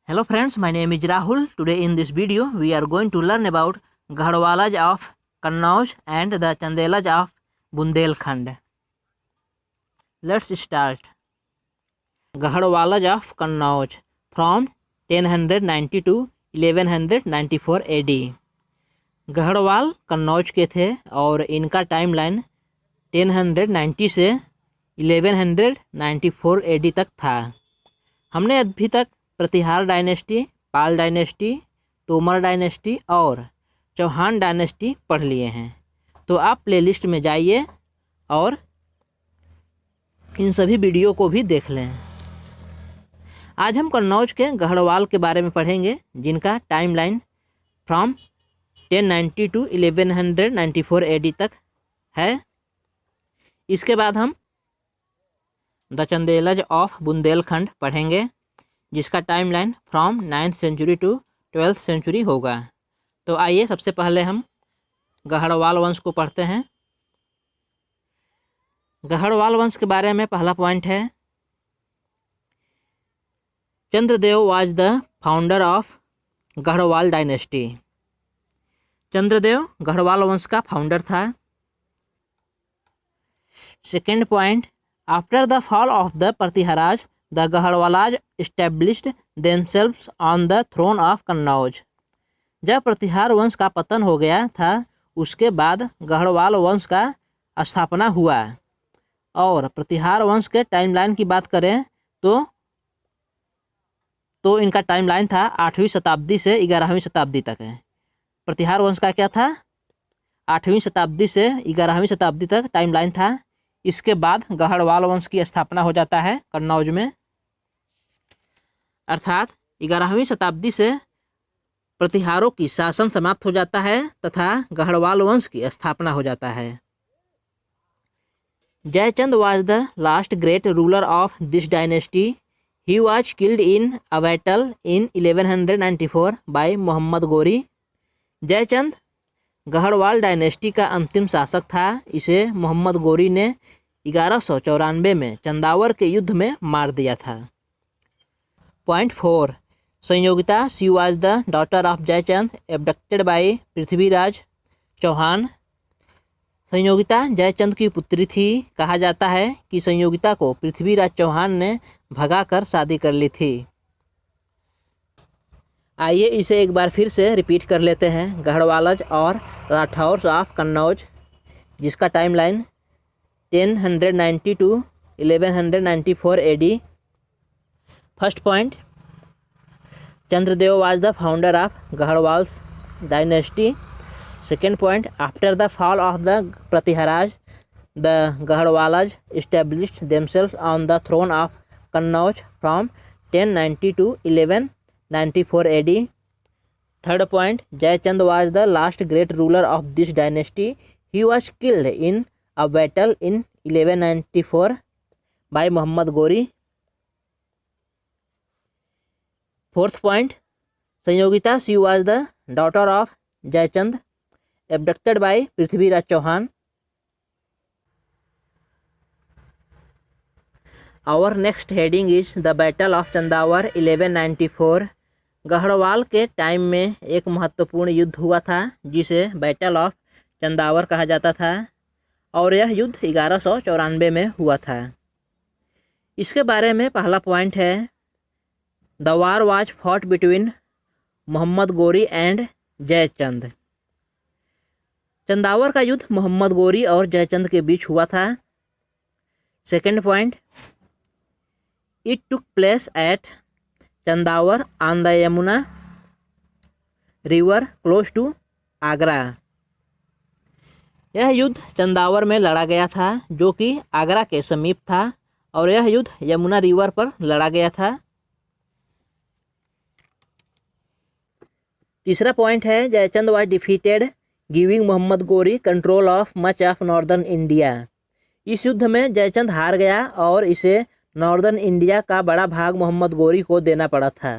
Hello friends, my name is Rahul. Today in this video we are going to learn about Garhwalas of Kannauj and the Chandelas of Bundelkhand. Let's start. Garhwalas of Kannauj from 1090 to 1194 AD. Garhwal Kannauj के थे और इनका timeline 1090 से 1194 AD तक था। हमने अभी तक प्रतिहार डायनेस्टी, पाल डायनेस्टी, तोमर डायनेस्टी और चौहान डायनेस्टी पढ़ लिए हैं। तो आप प्लेलिस्ट में जाइए और इन सभी वीडियो को भी देख लें। आज हम कन्नौज के गढ़वाल के बारे में पढ़ेंगे जिनका टाइमलाइन फ्रॉम 1090 टू 1194 AD तक है। इसके बाद हम द चंदेलज ऑफ बुंदेलखंड पढ़ेंगे जिसका timeline from 9th century to 12th century होगा। तो आइए सबसे पहले हम गढ़वाल वंश को पढ़ते हैं। गढ़वाल वंश के बारे में पहला पॉइंट है, Chandradev was the founder of Garhwal dynasty. Chandradev Garhwal वंश का फाउंडर था। Second point, after the fall of the Pratiharas the Garhwalas established themselves on the throne of Kannauj. जब प्रतिहार वंश का पतन हो गया था उसके बाद गढ़वाल वंश का स्थापना हुआ। और प्रतिहार वंश के टाइमलाइन की बात करें तो इनका टाइमलाइन था 8वीं शताब्दी से 11वीं शताब्दी तक है। प्रतिहार वंश का क्या था, 8वीं शताब्दी से 11वीं शताब्दी तक टाइमलाइन था। इसके बाद गढ़वाल वंश की स्थापना हो जाता है कन्नौज में, अर्थात 11वीं शताब्दी से प्रतिहारों की शासन समाप्त हो जाता है तथा गढ़वाल वंश की स्थापना हो जाता है। Jaichand was the last great ruler of this dynasty. He was killed in a battle in 1194 by Mohammad Ghori. Jaichand Garhwal dynasty का अंतिम शासक था। इसे मोहम्मद गोरी ने 1194 में चंदावर के युद्ध में मार दिया था। Point 4, Sanyogita she was the daughter of Jaichand abducted by Prithviraj Chauhan. Sanyogita Jaichand की पुत्री थी। कहा जाता है कि संयोगिता को पृथ्वीराज चौहान ने भगाकर शादी कर ली थी। आइए इसे एक बार फिर से रिपीट कर लेते हैं। गढ़वालज और राठौर ऑफ कन्नौज जिसका timeline 1090 to 1194 AD। First point, Chandradev was the founder of Garhwal dynasty. Second point, after the fall of the Pratiharas the Garhwalas established themselves on the throne of Kannauj from 1090 to 1194 AD. Third point, Jayachand was the last great ruler of this dynasty. He was killed in a battle in 1194 by Muhammad Gori. Fourth point, Sanyogita, she was the daughter of Jayachand, abducted by Prithviraj Chauhan. Our next heading is the Battle of Chandavar 1194. Garhwal के time में एक महत्वपूर्ण युद्ध हुआ था जिसे battle of Chandawar कहा जाता था और यह युद्ध 1194 में हुआ था। इसके बारे में पहला पॉइंट है, the war was fought between Mohammad Ghori and Jaichand. Chandawar का युद्ध मोहम्मद गोरी और जयचंद के बीच हुआ था। Second point, it took place at Chandawar on the Yamuna river close to Agra. यह युद्ध चंदावर में लड़ा गया था जो कि आगरा के समीप था और यह युद्ध यमुना रिवर पर लड़ा गया था। तीसरा पॉइंट है, Jaichand was defeated giving Mohammad Ghori control of much of northern India. इस युद्ध में जयचंद हार गया और इसे नॉर्दर्न इंडिया का बड़ा भाग मोहम्मद गोरी को देना पड़ा था।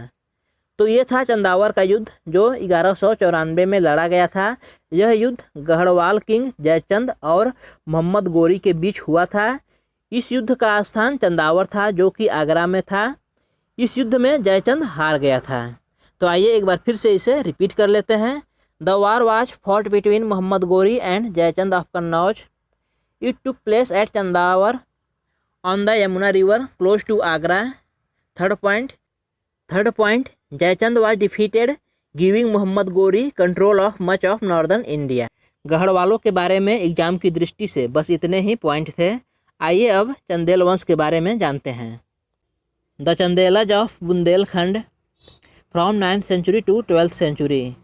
तो ये था चंदावर का युद्ध जो 1194 में लड़ा गया था। यह युद्ध गढ़वाल किंग जयचंद और मोहम्मद गोरी के बीच हुआ था। इस युद्ध का स्थान चंदावर था जो कि आगरा में था। इस युद्ध में जयचंद हार गया था। तो आइए एक बार फिर से इसे रिपीट कर लेते हैं। The war was fought between Mohammad Ghori and Jaichand of Kannauj. It took place at Chandawar on the Yamuna river close to Agra. Third point Jaichand was defeated giving Mohammad Ghori control of much of northern India. गढ़वालों के बारे में एग्जाम की दृष्टि से बस इतने ही पॉइंट थे। आइए अब चंदेल वंश के बारे में जानते हैं। The Chandelas of Bundelkhand from 9th century to 12th century.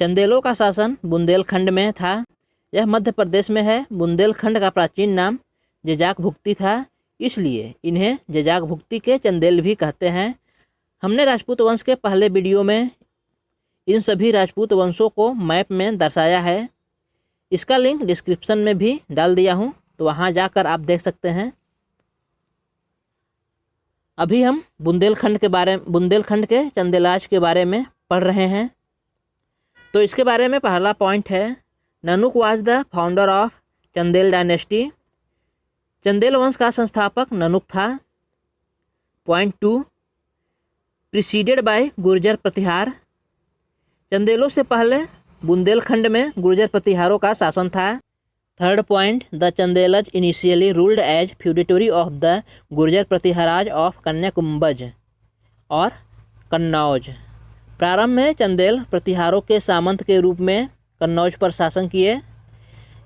चंदेलों का शासन बुंदेलखंड में था। यह मध्य प्रदेश में है। बुंदेलखंड का प्राचीन नाम जजाक भुक्ति था, इसलिए इन्हें जजाक भुक्ति के चंदेल भी कहते हैं। हमने राजपूत वंश के पहले वीडियो में इन सभी राजपूत वंशों को मैप में दर्शाया है। इसका लिंक डिस्क्रिप्शन में भी डाल दिया हूँ, तो वहाँ जाकर आप देख सकते हैं। अभी हम बुंदेलखंड के चंदेलाज के बारे में पढ़ रहे हैं। तो इसके बारे में पहला पॉइंट है, Nannuk was the founder of Chandel dynasty. Chandel वंश का संस्थापक ननुक था। Point 2, preceded by Gurjara Pratihara. चंदेलों से पहले बुंदेलखंड में गुर्जर प्रतिहारों का शासन था। Third point, the Chandelas initially ruled as feudatory of the Gurjara Pratiharas of Kanyakubja और कन्नौज। प्रारंभ में चंदेल प्रतिहारों के सामंत के रूप में कन्नौज पर शासन किए,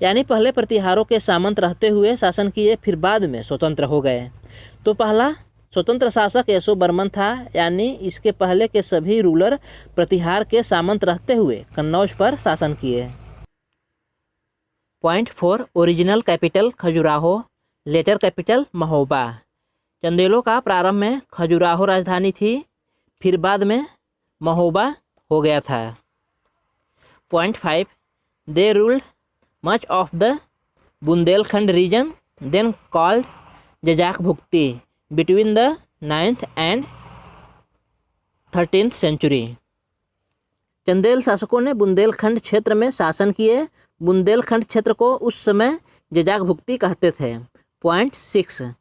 यानी पहले प्रतिहारों के सामंत रहते हुए शासन किए, फिर बाद में स्वतंत्र हो गए। तो पहला स्वतंत्र शासक यशोवर्मन था, यानी इसके पहले के सभी रूलर प्रतिहार के सामंत रहते हुए कन्नौज पर शासन किए। Point 4, original capital Khajuraho, later capital Mahoba. चंदेलों का प्रारंभ में खजुराहो राजधानी थी, फिर बाद में महोबा हो गया था। Point 5, they ruled much of the Bundelkhand region then called Jajak Bhukti between the 9th and 13th century. Chandel शासकों ने बुंदेलखंड क्षेत्र में शासन किए। बुंदेलखंड क्षेत्र को उस समय जजाक भुक्ति कहते थे। Point 6,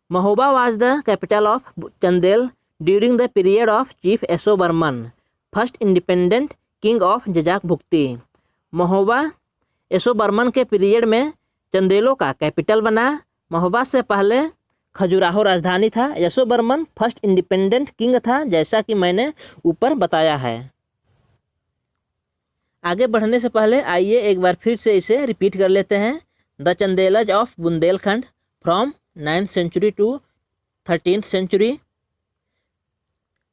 Mahoba was the capital of Chandel during the period of chief Yashovarman, first independent king of Jajak Bhukti. Mahoba Yashovarman के पीरियड में चंदेलों का कैपिटल बना। महोबा से पहले खजुराहो राजधानी था। यशोवर्मन फर्स्ट इंडिपेंडेंट किंग था, जैसा कि मैंने ऊपर बताया है। आगे बढ़ने से पहले आइए एक बार फिर से इसे रिपीट कर लेते हैं। The Chandelas of Bundelkhand from 9th century to 13th century.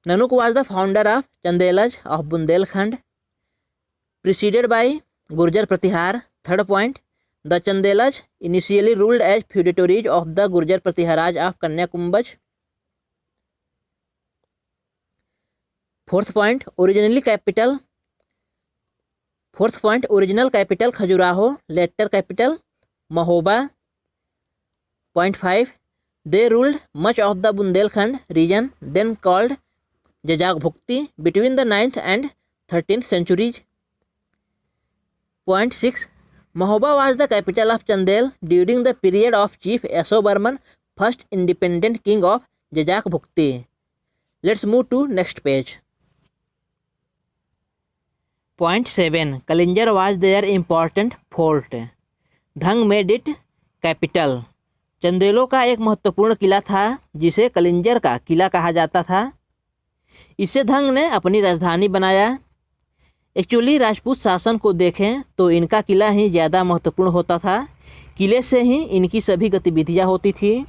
Nannuk was the founder of Chandelas of Bundelkhand, preceded by Gurjara Pratihara. Third point, the Chandelas initially ruled as feudatories of the Gurjara Pratiharas of Kanyakubja. Fourth point, original capital Khajuraho, later capital Mahoba. Point 5, they ruled much of the Bundelkhand region then called Jajak Bhukti between the 9th and 13th centuries। Point 6, Mahoba was the capital of Chandel during the period of Chief Yashovarman, first independent king of Jajak Bhukti. Let's move to next page. Point 7, Kalinjar was their important fort. Dhang made it capital. चंदेलों का एक महत्वपूर्ण किला था, जिसे कलिंजर का किला कहा जाता था। इसे धंग ने अपनी राजधानी बनाया। एक्चुअली राजपूत शासन को देखें तो इनका किला ही ज़्यादा महत्वपूर्ण होता था। किले से ही इनकी सभी गतिविधियां होती थी।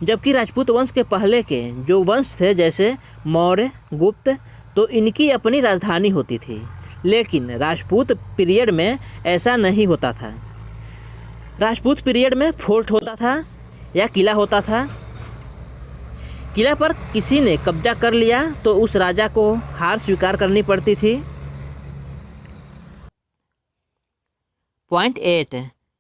जबकि राजपूत वंश के पहले के जो वंश थे, जैसे मौर्य, गुप्त, तो इनकी अपनी राजधानी होती थी। लेकिन राजपूत पीरियड में ऐसा नहीं होता था। राजपूत पीरियड में फोर्ट होता था या किला होता था। किला पर किसी ने कब्जा कर लिया तो उस राजा को हार स्वीकार करनी पड़ती थी। Point 8,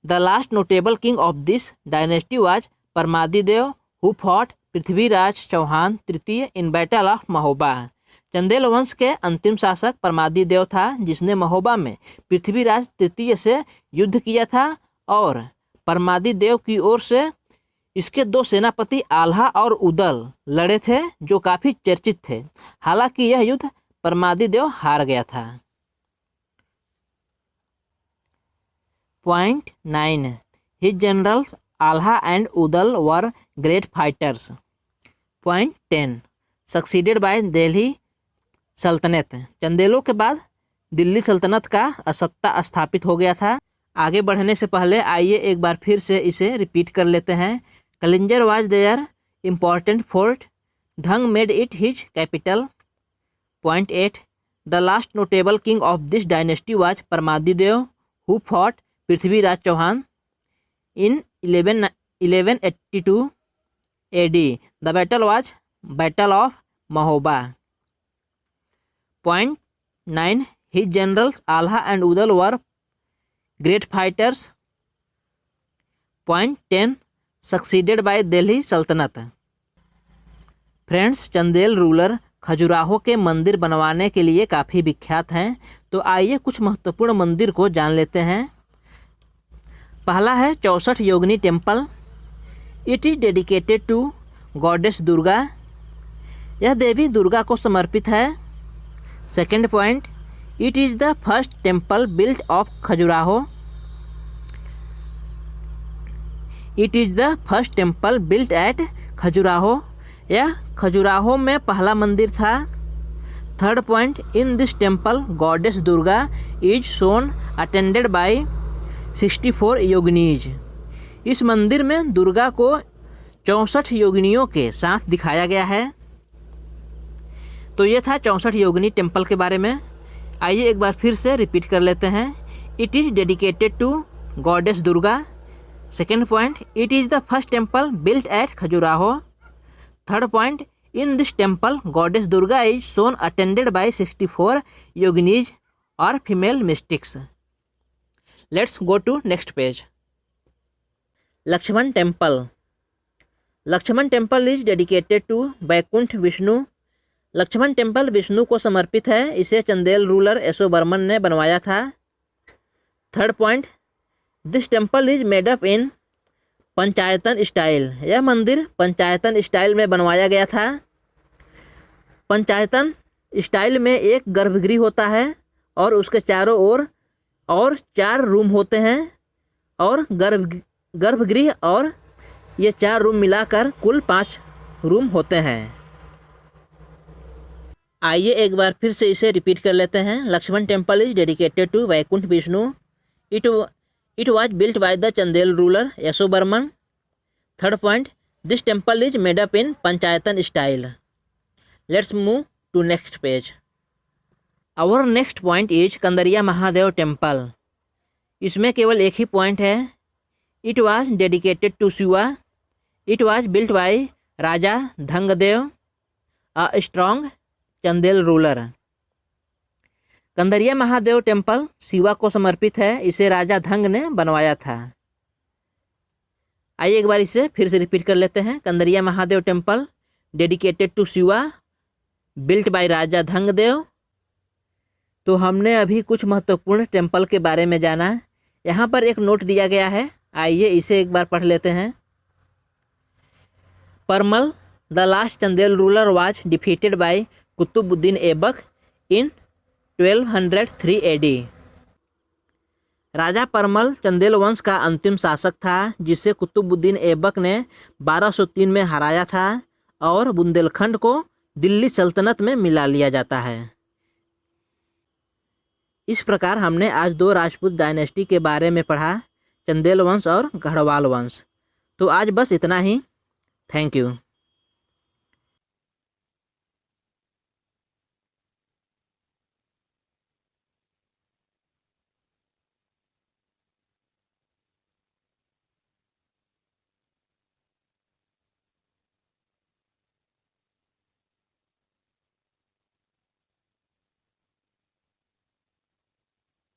the last notable king of this dynasty was Paramadidev who fought Prithviraj Chauhan तृतीय in battle of Mahoba. Chandel वंश के अंतिम शासक परमादिदेव था, जिसने महोबा में पृथ्वीराज तृतीय से युद्ध किया था और परमादिदेव की ओर से इसके दो सेनापति आल्हा और उदल लड़े थे जो काफी चर्चित थे। हालांकि यह युद्ध परमादिदेव हार गया था। Point 9 his generals Alha and Udal were great fighters. Point 10 succeeded by Delhi सल्तनत। चंदेलों के बाद दिल्ली सल्तनत का सत्ता स्थापित हो गया था। आगे बढ़ने से पहले आइए एक बार फिर से इसे रिपीट कर लेते हैं। Kalinjar was their important fort, Dhang made it his capital. Point 8 the last notable king of this dynasty was Paramadidev who fought Prithviraj Chauhan in 1182 AD। The battle was battle of Mahoba. Point 9 his generals Alha and Udal were great fighters. Point 10 succeeded by Delhi Sultanate. Friends, Chandel ruler Khajuraho के मंदिर बनवाने के लिए काफ़ी विख्यात हैं। तो आइए कुछ महत्वपूर्ण मंदिर को जान लेते हैं। पहला है 64 Yogini temple. It is dedicated to goddess Durga. यह देवी दुर्गा को समर्पित है। Second point, it is the first temple built of Khajuraho. It is the first temple built at Khajuraho. यह खजुराहो में पहला मंदिर था। Third point, in this temple goddess Durga is shown attended by 64 Yoginis. इस मंदिर में दुर्गा को 64 योगिनियों के साथ दिखाया गया है। तो ये था 64 योगिनी टेम्पल के बारे में। आइए एक बार फिर से रिपीट कर लेते हैं। It is dedicated to goddess Durga. Second point, it is the first temple built at Khajuraho. Third point, in this temple goddess Durga is shown attended by 64 yoginis और female mystics. Let's go to next page. Lakshman temple. Lakshman temple is dedicated to Vaikuntha Vishnu. Lakshman temple Vishnu को समर्पित है। इसे Chandel ruler Yashovarman ने बनवाया था। Third point, this temple is made up in panchayatan style. यह मंदिर पंचायतन स्टाइल में बनवाया गया था। पंचायतन स्टाइल में एक गर्भगृह होता है और उसके चारों ओर और 4 रूम होते हैं और गर्भगृह और ये 4 रूम मिलाकर कुल 5 रूम होते हैं। आइए एक बार फिर से इसे रिपीट कर लेते हैं। Lakshman temple is dedicated to Vaikuntha Vishnu. It was built by the Chandel ruler Yashovarman. Third point, this temple is made up in Panchayatan style. Let's move to next page. Our next point is Kandariya Mahadev Temple. इसमें केवल एक ही point है। It was dedicated to Shiva. It was built by Raja Dhangadev, a strong Chandel ruler. Kandariya Mahadev temple Shiva को समर्पित है। इसे राजा धंग ने बनवाया था। आइए एक बार इसे फिर से रिपीट कर लेते हैं। Kandariya Mahadev temple dedicated to Shiva, built by Raja Dhangdev. तो हमने अभी कुछ महत्वपूर्ण टेम्पल के बारे में जाना। यहाँ पर एक नोट दिया गया है, आइए इसे एक बार पढ़ लेते हैं। Paramal the last Chandel ruler was defeated by Qutbuddin Aibak in 1203 AD। राजा परमल चंदेल वंश का अंतिम शासक था जिसे कुतुबुद्दीन ऐबक ने 1203 में हराया था और बुंदेलखंड को दिल्ली सल्तनत में मिला लिया जाता है। इस प्रकार हमने आज 2 राजपूत डायनेस्टी के बारे में पढ़ा, चंदेल वंश और गढ़वाल वंश। तो आज बस इतना ही। Thank you.